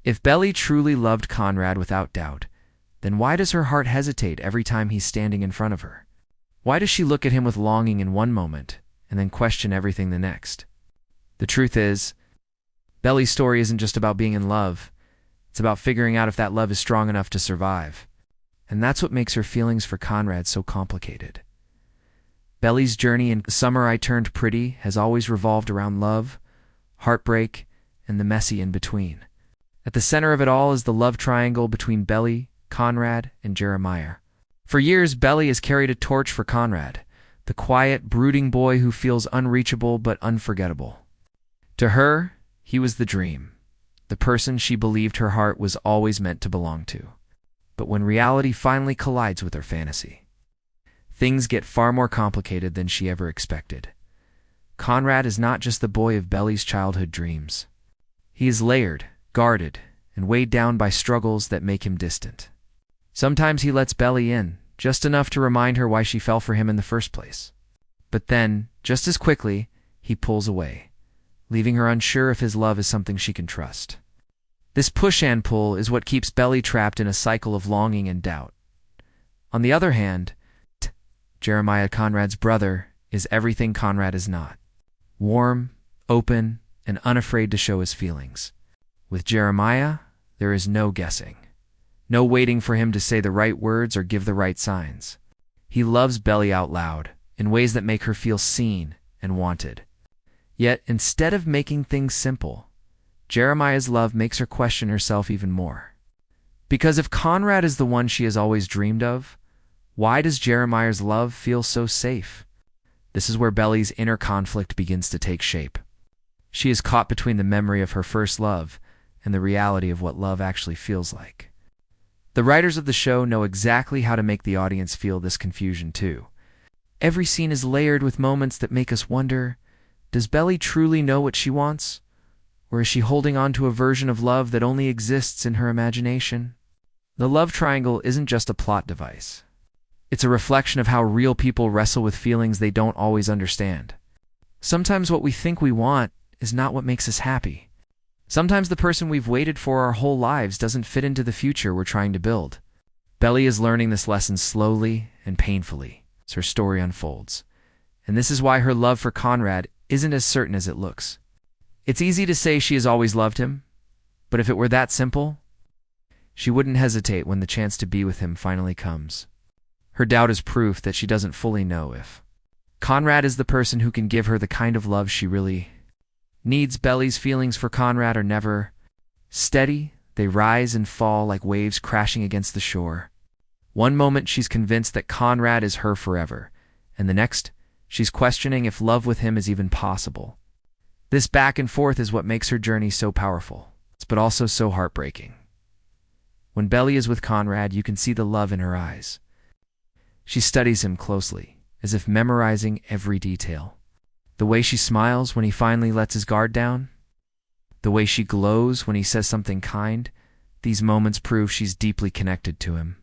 If Belly truly loved Conrad without doubt, then why does her heart hesitate every time he's standing in front of her? Why does she look at him with longing in one moment and then question everything the next? The truth is, Belly's story isn't just about being in love. It's about figuring out if that love is strong enough to survive. And that's what makes her feelings for Conrad so complicated. Belly's journey in Summer I Turned Pretty has always revolved around love, heartbreak, and the messy in between. At the center of it all is the love triangle between Belly, Conrad, and Jeremiah. For years, Belly has carried a torch for Conrad, the quiet, brooding boy who feels unreachable but unforgettable. To her, he was the dream, the person she believed her heart was always meant to belong to. But when reality finally collides with her fantasy, things get far more complicated than she ever expected. Conrad is not just the boy of Belly's childhood dreams. He is layered, guarded, and weighed down by struggles that make him distant. Sometimes he lets Belly in, just enough to remind her why she fell for him in the first place. But then, just as quickly, he pulls away, leaving her unsure if his love is something she can trust. This push and pull is what keeps Belly trapped in a cycle of longing and doubt. On the other hand, Jeremiah, Conrad's brother, is everything Conrad is not. Warm, open, and unafraid to show his feelings. With Jeremiah, there is no guessing. No waiting for him to say the right words or give the right signs. He loves Belly out loud, in ways that make her feel seen and wanted. Yet, instead of making things simple, Jeremiah's love makes her question herself even more. Because if Conrad is the one she has always dreamed of, why does Jeremiah's love feel so safe? This is where Belly's inner conflict begins to take shape. She is caught between the memory of her first love and the reality of what love actually feels like. The writers of the show know exactly how to make the audience feel this confusion too. Every scene is layered with moments that make us wonder, does Belly truly know what she wants? Or is she holding on to a version of love that only exists in her imagination? The love triangle isn't just a plot device. It's a reflection of how real people wrestle with feelings they don't always understand. Sometimes what we think we want is not what makes us happy. Sometimes the person we've waited for our whole lives doesn't fit into the future we're trying to build. Belly is learning this lesson slowly and painfully as her story unfolds. And this is why her love for Conrad isn't as certain as it looks. It's easy to say she has always loved him, but if it were that simple, she wouldn't hesitate when the chance to be with him finally comes. Her doubt is proof that she doesn't fully know if Conrad is the person who can give her the kind of love she really needs. Belly's feelings for Conrad are never steady. They rise and fall like waves crashing against the shore. One moment she's convinced that Conrad is her forever, and the next, she's questioning if love with him is even possible. This back and forth is what makes her journey so powerful, but also so heartbreaking. When Belly is with Conrad, you can see the love in her eyes. She studies him closely, as if memorizing every detail. The way she smiles when he finally lets his guard down, the way she glows when he says something kind, these moments prove she's deeply connected to him.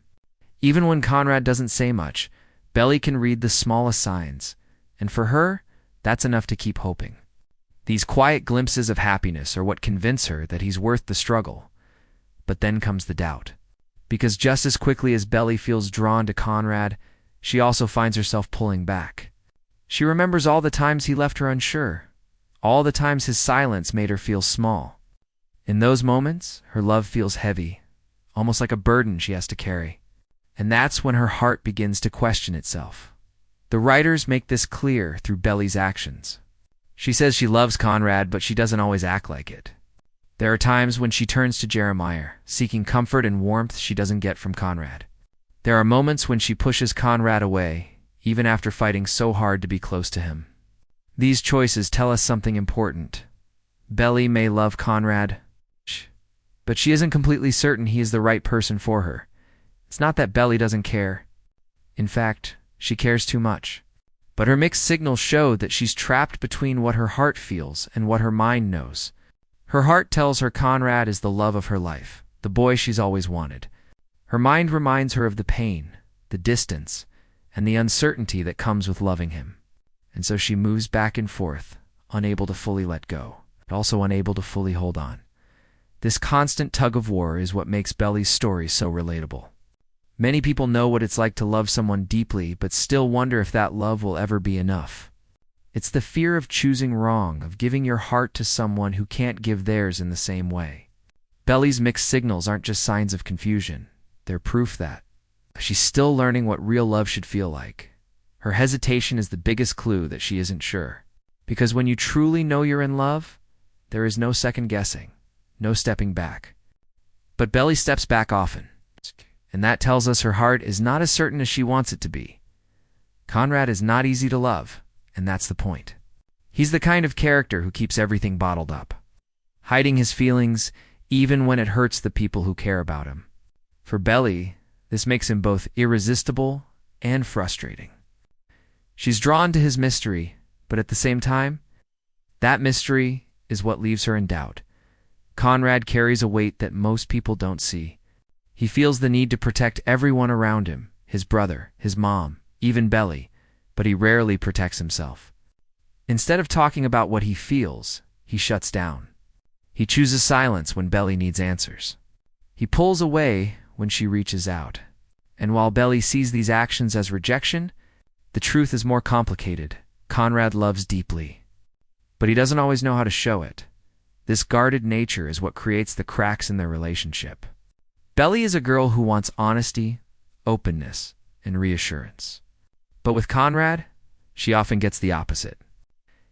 Even when Conrad doesn't say much, Belly can read the smallest signs, and for her, that's enough to keep hoping. These quiet glimpses of happiness are what convince her that he's worth the struggle. But then comes the doubt. Because just as quickly as Belly feels drawn to Conrad, she also finds herself pulling back. She remembers all the times he left her unsure, all the times his silence made her feel small. In those moments, her love feels heavy, almost like a burden she has to carry. And that's when her heart begins to question itself. The writers make this clear through Belly's actions. She says she loves Conrad, but she doesn't always act like it. There are times when she turns to Jeremiah, seeking comfort and warmth she doesn't get from Conrad. There are moments when she pushes Conrad away, even after fighting so hard to be close to him. These choices tell us something important. Belly may love Conrad, but she isn't completely certain he is the right person for her. It's not that Belly doesn't care. In fact, she cares too much. But her mixed signals show that she's trapped between what her heart feels and what her mind knows. Her heart tells her Conrad is the love of her life, the boy she's always wanted. Her mind reminds her of the pain, the distance, and the uncertainty that comes with loving him. And so she moves back and forth, unable to fully let go, but also unable to fully hold on. This constant tug-of-war is what makes Belly's story so relatable. Many people know what it's like to love someone deeply, but still wonder if that love will ever be enough. It's the fear of choosing wrong, of giving your heart to someone who can't give theirs in the same way. Belly's mixed signals aren't just signs of confusion. They're proof that she's still learning what real love should feel like. Her hesitation is the biggest clue that she isn't sure. Because when you truly know you're in love, there is no second guessing, no stepping back. But Belly steps back often, and that tells us her heart is not as certain as she wants it to be. Conrad is not easy to love, and that's the point. He's the kind of character who keeps everything bottled up, hiding his feelings even when it hurts the people who care about him. For Belly, this makes him both irresistible and frustrating. She's drawn to his mystery, but at the same time, that mystery is what leaves her in doubt. Conrad carries a weight that most people don't see. He feels the need to protect everyone around him, his brother, his mom, even Belly, but he rarely protects himself. Instead of talking about what he feels, he shuts down. He chooses silence when Belly needs answers. He pulls away when she reaches out. And while Belly sees these actions as rejection, the truth is more complicated. Conrad loves deeply, but he doesn't always know how to show it. This guarded nature is what creates the cracks in their relationship. Belly is a girl who wants honesty, openness, and reassurance. But with Conrad, she often gets the opposite.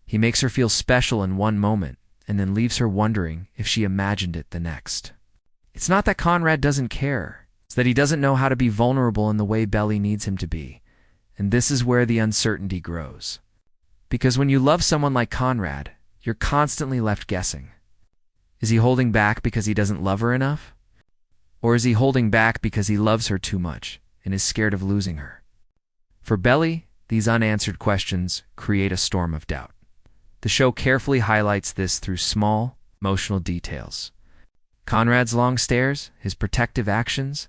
He makes her feel special in one moment and then leaves her wondering if she imagined it the next. It's not that Conrad doesn't care. It's that he doesn't know how to be vulnerable in the way Belly needs him to be. And this is where the uncertainty grows. Because when you love someone like Conrad, you're constantly left guessing. Is he holding back because he doesn't love her enough? Or is he holding back because he loves her too much and is scared of losing her? For Belly, these unanswered questions create a storm of doubt. The show carefully highlights this through small, emotional details. Conrad's long stares, his protective actions,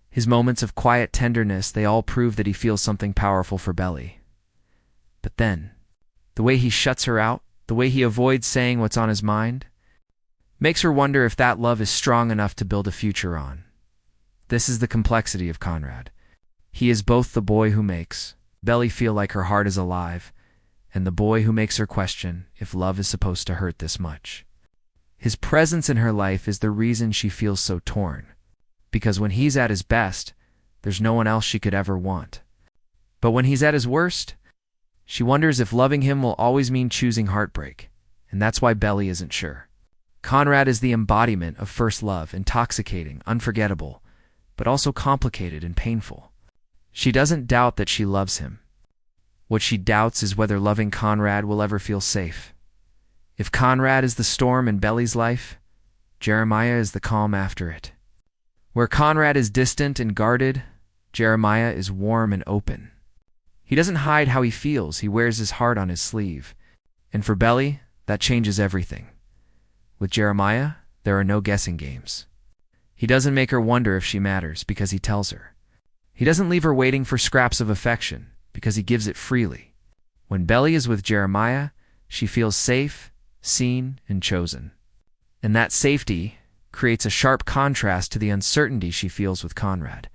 his moments of quiet tenderness, they all prove that he feels something powerful for Belly. But then, the way he shuts her out, the way he avoids saying what's on his mind, makes her wonder if that love is strong enough to build a future on. This is the complexity of Conrad. He is both the boy who makes Belly feel like her heart is alive, and the boy who makes her question if love is supposed to hurt this much. His presence in her life is the reason she feels so torn, because when he's at his best, there's no one else she could ever want. But when he's at his worst, she wonders if loving him will always mean choosing heartbreak, and that's why Belly isn't sure. Conrad is the embodiment of first love, intoxicating, unforgettable, but also complicated and painful. She doesn't doubt that she loves him. What she doubts is whether loving Conrad will ever feel safe. If Conrad is the storm in Belly's life, Jeremiah is the calm after it. Where Conrad is distant and guarded, Jeremiah is warm and open. He doesn't hide how he feels, he wears his heart on his sleeve. And for Belly, that changes everything. With Jeremiah, there are no guessing games. He doesn't make her wonder if she matters because he tells her. He doesn't leave her waiting for scraps of affection because he gives it freely. When Belly is with Jeremiah, she feels safe, seen, and chosen. And that safety creates a sharp contrast to the uncertainty she feels with Conrad.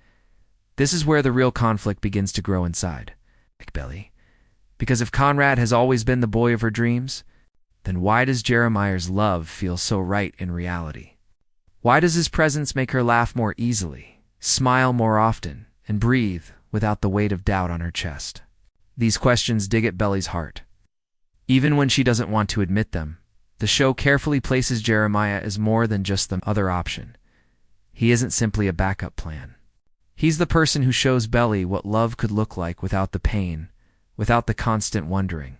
This is where the real conflict begins to grow inside, like Belly. Because if Conrad has always been the boy of her dreams, then why does Jeremiah's love feel so right in reality? Why does his presence make her laugh more easily, smile more often, and breathe without the weight of doubt on her chest? These questions dig at Belly's heart. Even when she doesn't want to admit them, the show carefully places Jeremiah as more than just the other option. He isn't simply a backup plan. He's the person who shows Belly what love could look like without the pain, without the constant wondering.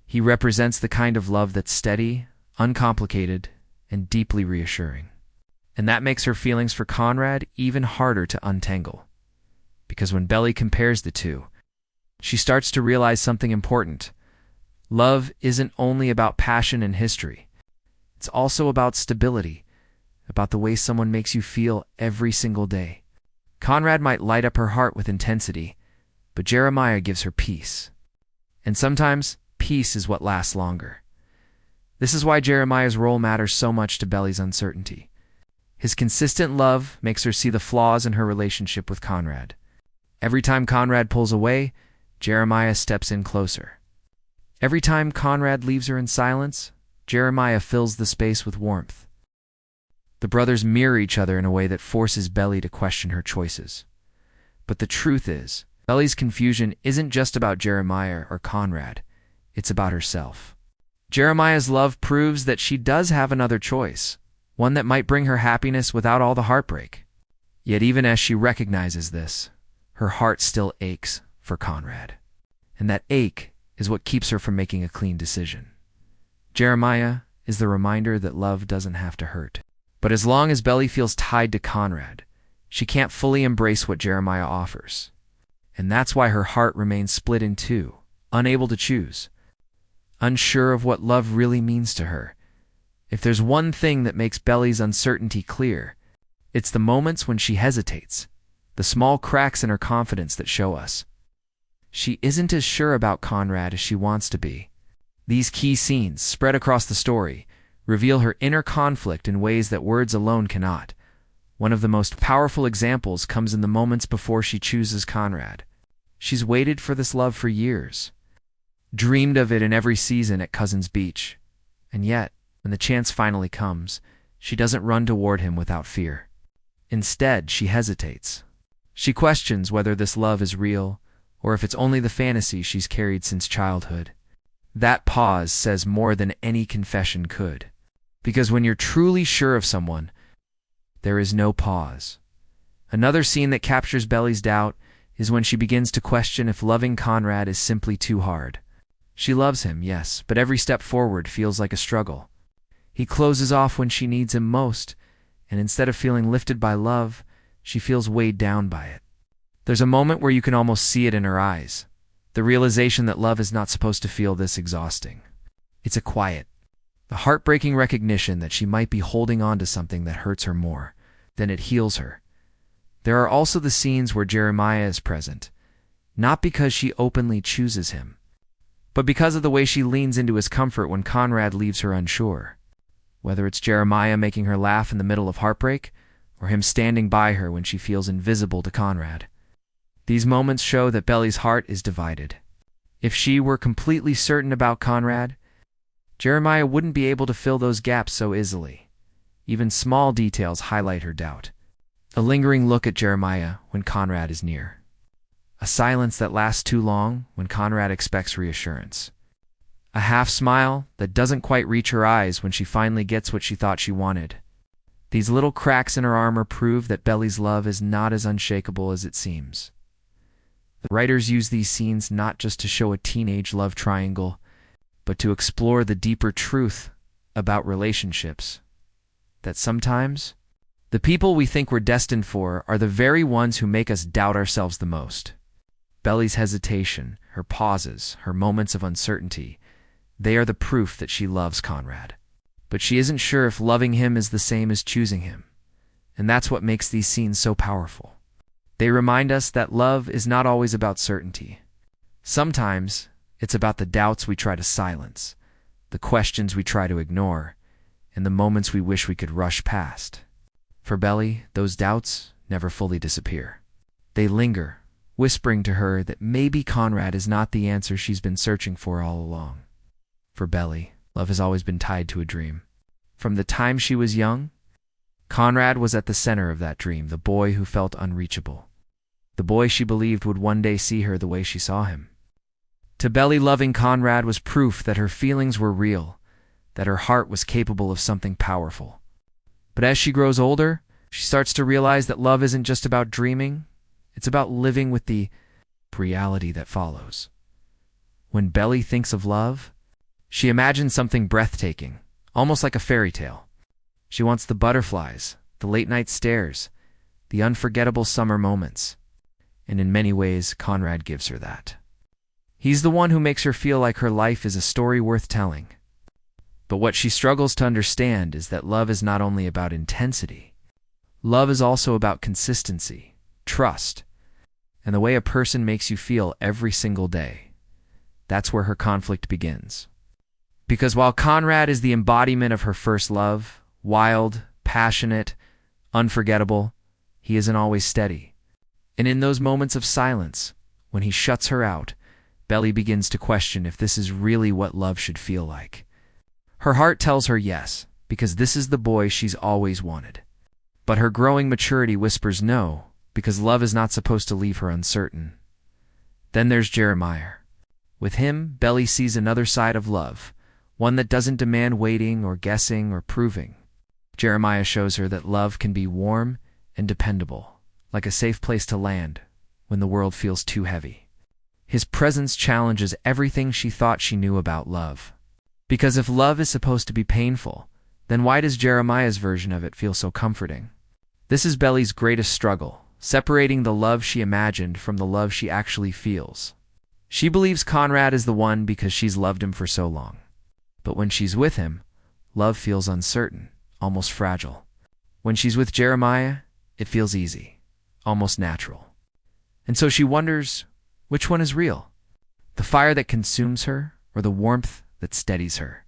He represents the kind of love that's steady, uncomplicated, and deeply reassuring. And that makes her feelings for Conrad even harder to untangle. Because when Belly compares the two, she starts to realize something important. Love isn't only about passion and history. It's also about stability, about the way someone makes you feel every single day. Conrad might light up her heart with intensity, but Jeremiah gives her peace. And sometimes, peace is what lasts longer. This is why Jeremiah's role matters so much to Belly's uncertainty. His consistent love makes her see the flaws in her relationship with Conrad. Every time Conrad pulls away, Jeremiah steps in closer. Every time Conrad leaves her in silence, Jeremiah fills the space with warmth. The brothers mirror each other in a way that forces Belly to question her choices. But the truth is, Belly's confusion isn't just about Jeremiah or Conrad, it's about herself. Jeremiah's love proves that she does have another choice, one that might bring her happiness without all the heartbreak. Yet even as she recognizes this, her heart still aches for Conrad. And that ache is what keeps her from making a clean decision. Jeremiah is the reminder that love doesn't have to hurt. But as long as Belly feels tied to Conrad, she can't fully embrace what Jeremiah offers. And that's why her heart remains split in two, unable to choose, unsure of what love really means to her. If there's one thing that makes Belly's uncertainty clear, it's the moments when she hesitates, the small cracks in her confidence that show us she isn't as sure about Conrad as she wants to be. These key scenes, spread across the story, reveal her inner conflict in ways that words alone cannot. One of the most powerful examples comes in the moments before she chooses Conrad. She's waited for this love for years, dreamed of it in every season at Cousins Beach. And yet, when the chance finally comes, she doesn't run toward him without fear. Instead, she hesitates. She questions whether this love is real, or if it's only the fantasy she's carried since childhood. That pause says more than any confession could. Because when you're truly sure of someone, there is no pause. Another scene that captures Belly's doubt is when she begins to question if loving Conrad is simply too hard. She loves him, yes, but every step forward feels like a struggle. He closes off when she needs him most, and instead of feeling lifted by love, she feels weighed down by it. There's a moment where you can almost see it in her eyes, the realization that love is not supposed to feel this exhausting. It's a quiet, the heartbreaking recognition that she might be holding on to something that hurts her more than it heals her. There are also the scenes where Jeremiah is present, not because she openly chooses him, but because of the way she leans into his comfort when Conrad leaves her unsure. Whether it's Jeremiah making her laugh in the middle of heartbreak, or him standing by her when she feels invisible to Conrad. These moments show that Belly's heart is divided. If she were completely certain about Conrad, Jeremiah wouldn't be able to fill those gaps so easily. Even small details highlight her doubt. A lingering look at Jeremiah when Conrad is near. A silence that lasts too long when Conrad expects reassurance. A half smile that doesn't quite reach her eyes when she finally gets what she thought she wanted. These little cracks in her armor prove that Belly's love is not as unshakable as it seems. The writers use these scenes not just to show a teenage love triangle, but to explore the deeper truth about relationships. That sometimes, the people we think we're destined for are the very ones who make us doubt ourselves the most. Belly's hesitation, her pauses, her moments of uncertainty, they are the proof that she loves Conrad. But she isn't sure if loving him is the same as choosing him. And that's what makes these scenes so powerful. They remind us that love is not always about certainty. Sometimes, it's about the doubts we try to silence, the questions we try to ignore, and the moments we wish we could rush past. For Belly, those doubts never fully disappear. They linger, whispering to her that maybe Conrad is not the answer she's been searching for all along. For Belly, love has always been tied to a dream. From the time she was young, Conrad was at the center of that dream, the boy who felt unreachable. The boy she believed would one day see her the way she saw him. To Belly, loving Conrad was proof that her feelings were real, that her heart was capable of something powerful. But as she grows older, she starts to realize that love isn't just about dreaming, it's about living with the reality that follows. When Belly thinks of love, she imagines something breathtaking, almost like a fairy tale. She wants the butterflies, the late-night stares, the unforgettable summer moments. And in many ways, Conrad gives her that. He's the one who makes her feel like her life is a story worth telling. But what she struggles to understand is that love is not only about intensity. Love is also about consistency, trust, and the way a person makes you feel every single day. That's where her conflict begins. Because while Conrad is the embodiment of her first love, wild, passionate, unforgettable, he isn't always steady. And in those moments of silence, when he shuts her out, Belly begins to question if this is really what love should feel like. Her heart tells her yes, because this is the boy she's always wanted. But her growing maturity whispers no, because love is not supposed to leave her uncertain. Then there's Jeremiah. With him, Belly sees another side of love, one that doesn't demand waiting or guessing or proving. Jeremiah shows her that love can be warm and dependable, like a safe place to land when the world feels too heavy. His presence challenges everything she thought she knew about love. Because if love is supposed to be painful, then why does Jeremiah's version of it feel so comforting? This is Belly's greatest struggle, separating the love she imagined from the love she actually feels. She believes Conrad is the one because she's loved him for so long. But when she's with him, love feels uncertain, almost fragile. When she's with Jeremiah, it feels easy, almost natural. And so she wonders, which one is real? The fire that consumes her, or the warmth that steadies her?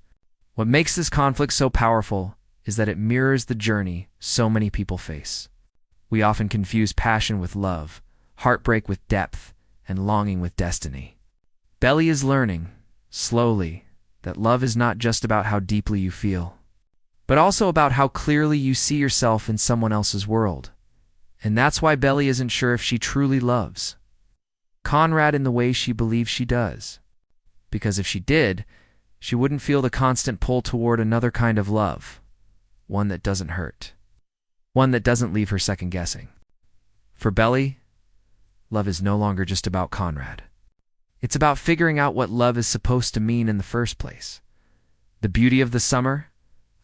What makes this conflict so powerful is that it mirrors the journey so many people face. We often confuse passion with love, heartbreak with depth, and longing with destiny. Belly is learning, slowly, that love is not just about how deeply you feel, but also about how clearly you see yourself in someone else's world. And that's why Belly isn't sure if she truly loves Conrad in the way she believes she does. Because if she did, she wouldn't feel the constant pull toward another kind of love, one that doesn't hurt, one that doesn't leave her second-guessing. For Belly, love is no longer just about Conrad. It's about figuring out what love is supposed to mean in the first place. The beauty of the summer,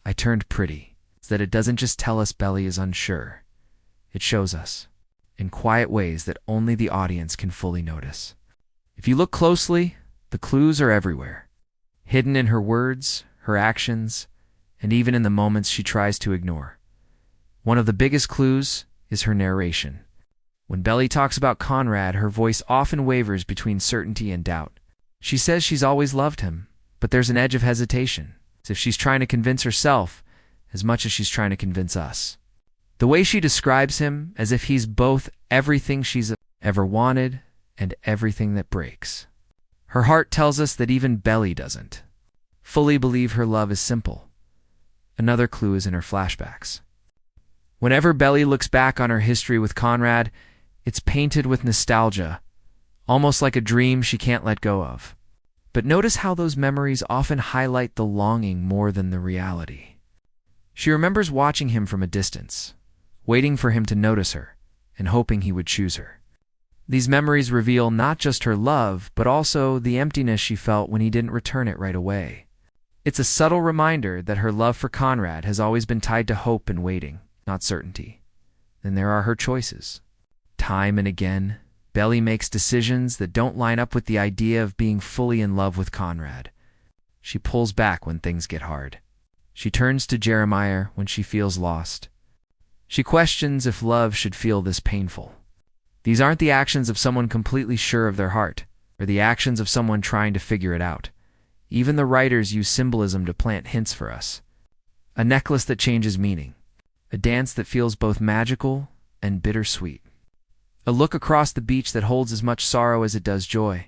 I turned pretty, is that it doesn't just tell us Belly is unsure. It shows us, in quiet ways that only the audience can fully notice. If you look closely, the clues are everywhere, hidden in her words, her actions, and even in the moments she tries to ignore. One of the biggest clues is her narration. When Belly talks about Conrad, her voice often wavers between certainty and doubt. She says she's always loved him, but there's an edge of hesitation, as if she's trying to convince herself as much as she's trying to convince us. The way she describes him, as if he's both everything she's ever wanted and everything that breaks. Her heart tells us that even Belly doesn't fully believe her love is simple. Another clue is in her flashbacks. Whenever Belly looks back on her history with Conrad, it's painted with nostalgia, almost like a dream she can't let go of. But notice how those memories often highlight the longing more than the reality. She remembers watching him from a distance, waiting for him to notice her, and hoping he would choose her. These memories reveal not just her love, but also the emptiness she felt when he didn't return it right away. It's a subtle reminder that her love for Conrad has always been tied to hope and waiting, not certainty. Then there are her choices. Time and again, Belly makes decisions that don't line up with the idea of being fully in love with Conrad. She pulls back when things get hard. She turns to Jeremiah when she feels lost. She questions if love should feel this painful. These aren't the actions of someone completely sure of their heart, or the actions of someone trying to figure it out. Even the writers use symbolism to plant hints for us. A necklace that changes meaning. A dance that feels both magical and bittersweet. A look across the beach that holds as much sorrow as it does joy.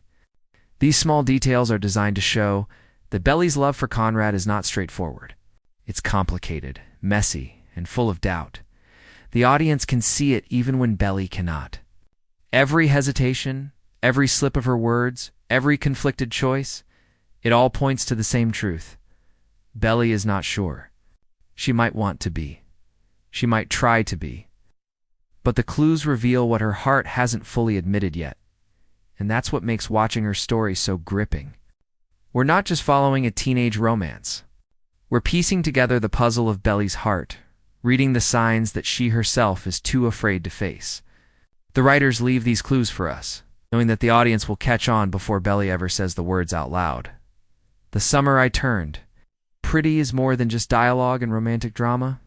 These small details are designed to show that Belly's love for Conrad is not straightforward. It's complicated, messy, and full of doubt. The audience can see it even when Belly cannot. Every hesitation, every slip of her words, every conflicted choice, it all points to the same truth. Belly is not sure. She might want to be. She might try to be. But the clues reveal what her heart hasn't fully admitted yet. And that's what makes watching her story so gripping. We're not just following a teenage romance. We're piecing together the puzzle of Belly's heart, reading the signs that she herself is too afraid to face. The writers leave these clues for us, knowing that the audience will catch on before Belly ever says the words out loud. The summer I turned. Pretty is more than just dialogue and romantic drama.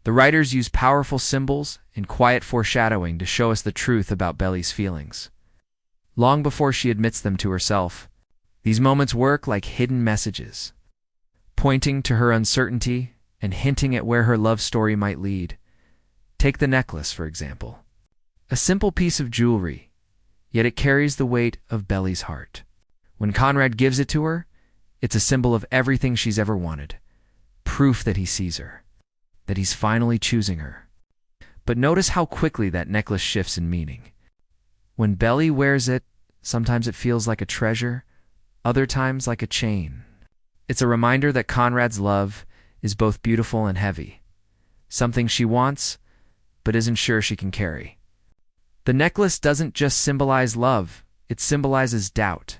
The writers use powerful symbols and quiet foreshadowing to show us the truth about Belly's feelings. Long before she admits them to herself, these moments work like hidden messages. pointing to her uncertainty and hinting at where her love story might lead. Take the necklace, for example. A simple piece of jewelry, yet it carries the weight of Belly's heart. When Conrad gives it to her, it's a symbol of everything she's ever wanted. Proof that he sees her, that he's finally choosing her. But notice how quickly that necklace shifts in meaning. When Belly wears it, sometimes it feels like a treasure, other times like a chain. It's a reminder that Conrad's love is both beautiful and heavy, something she wants, but isn't sure she can carry. The necklace doesn't just symbolize love, it symbolizes doubt.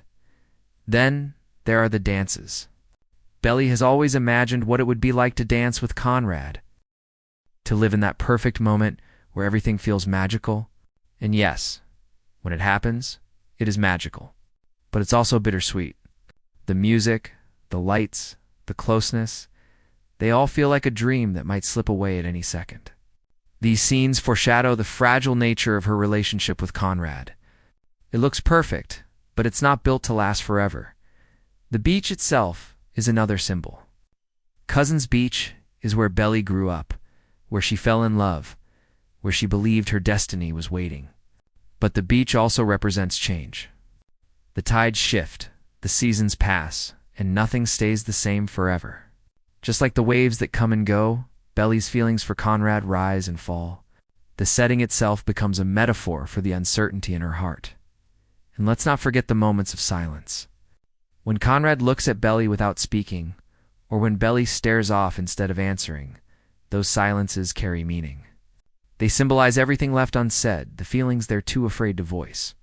Then there are the dances. Belly has always imagined what it would be like to dance with Conrad, to live in that perfect moment where everything feels magical. And yes, when it happens, it is magical. But it's also bittersweet. The music, the lights, the closeness, they all feel like a dream that might slip away at any second. These scenes foreshadow the fragile nature of her relationship with Conrad. It looks perfect, but it's not built to last forever. The beach itself is another symbol. Cousins Beach is where Belly grew up, where she fell in love, where she believed her destiny was waiting. But the beach also represents change. The tides shift, the seasons pass, and nothing stays the same forever. Just like the waves that come and go, Belly's feelings for Conrad rise and fall. The setting itself becomes a metaphor for the uncertainty in her heart. And let's not forget the moments of silence. When Conrad looks at Belly without speaking, or when Belly stares off instead of answering, those silences carry meaning. They symbolize everything left unsaid, the feelings they're too afraid to voice.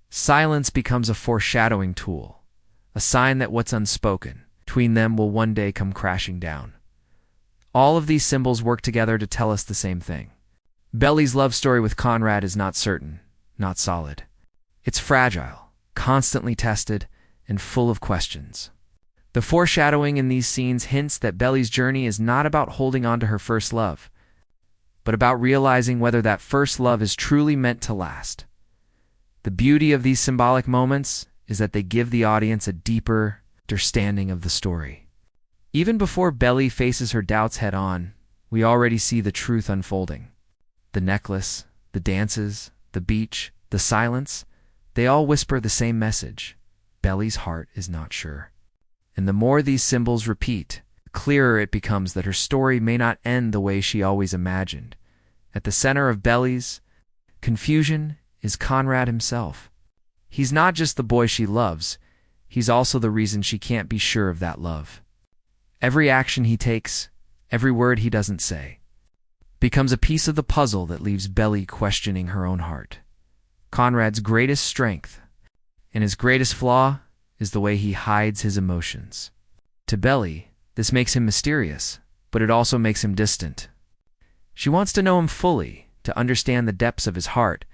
Silence becomes a foreshadowing tool, a sign that what's unspoken between them will one day come crashing down. All of these symbols work together to tell us the same thing. Belly's love story with Conrad is not certain, not solid. It's fragile, constantly tested, and full of questions. The foreshadowing in these scenes hints that Belly's journey is not about holding on to her first love, but about realizing whether that first love is truly meant to last. The beauty of these symbolic moments is that they give the audience a deeper understanding of the story. Even before Belly faces her doubts head-on, we already see the truth unfolding. The necklace, the dances, the beach, the silence, they all whisper the same message. Belly's heart is not sure. And the more these symbols repeat, the clearer it becomes that her story may not end the way she always imagined. At the center of Belly's confusion is Conrad himself. He's not just the boy she loves, he's also the reason she can't be sure of that love. Every action he takes, every word he doesn't say, becomes a piece of the puzzle that leaves Belly questioning her own heart. Conrad's greatest strength and his greatest flaw is the way he hides his emotions. To Belly, this makes him mysterious, but it also makes him distant. She wants to know him fully, to understand the depths of his heart,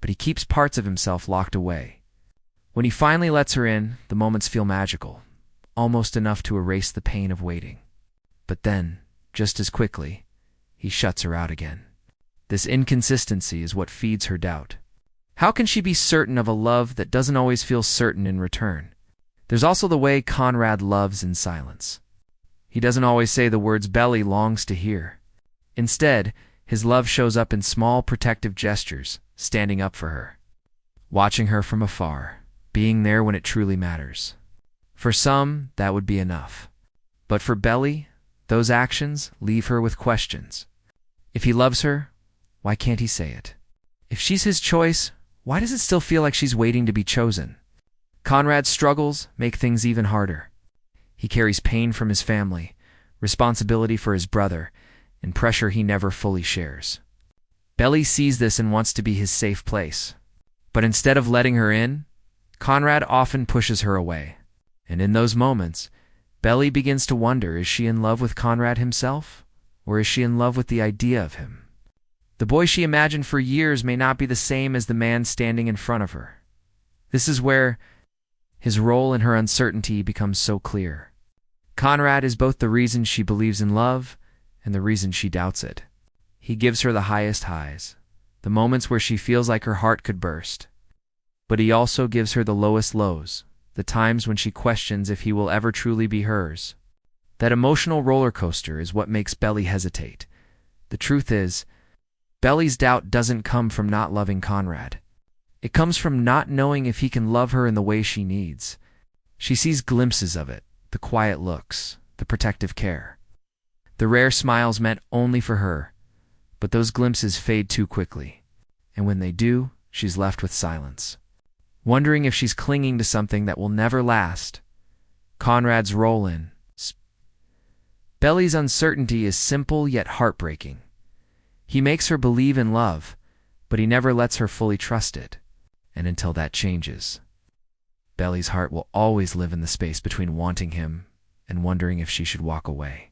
but he keeps parts of himself locked away. When he finally lets her in, the moments feel magical, almost enough to erase the pain of waiting. But then, just as quickly, he shuts her out again. This inconsistency is what feeds her doubt. How can she be certain of a love that doesn't always feel certain in return? There's also the way Conrad loves in silence. He doesn't always say the words Belly longs to hear. Instead, his love shows up in small protective gestures, standing up for her, watching her from afar, being there when it truly matters. For some, that would be enough. But for Belly, those actions leave her with questions. If he loves her, why can't he say it? If she's his choice, why does it still feel like she's waiting to be chosen? Conrad's struggles make things even harder. He carries pain from his family, responsibility for his brother, and pressure he never fully shares. Belly sees this and wants to be his safe place. But instead of letting her in, Conrad often pushes her away. And in those moments, Belly begins to wonder, is she in love with Conrad himself? Or is she in love with the idea of him? The boy she imagined for years may not be the same as the man standing in front of her. This is where his role in her uncertainty becomes so clear. Conrad is both the reason she believes in love and the reason she doubts it. He gives her the highest highs, the moments where she feels like her heart could burst. But he also gives her the lowest lows, the times when she questions if he will ever truly be hers. That emotional roller coaster is what makes Belly hesitate. The truth is, Belly's doubt doesn't come from not loving Conrad. It comes from not knowing if he can love her in the way she needs. She sees glimpses of it, the quiet looks, the protective care, the rare smiles meant only for her, but those glimpses fade too quickly. And when they do, she's left with silence, wondering if she's clinging to something that will never last. Conrad's role in Belly's uncertainty is simple yet heartbreaking. He makes her believe in love, but he never lets her fully trust it. And until that changes, Belly's heart will always live in the space between wanting him and wondering if she should walk away.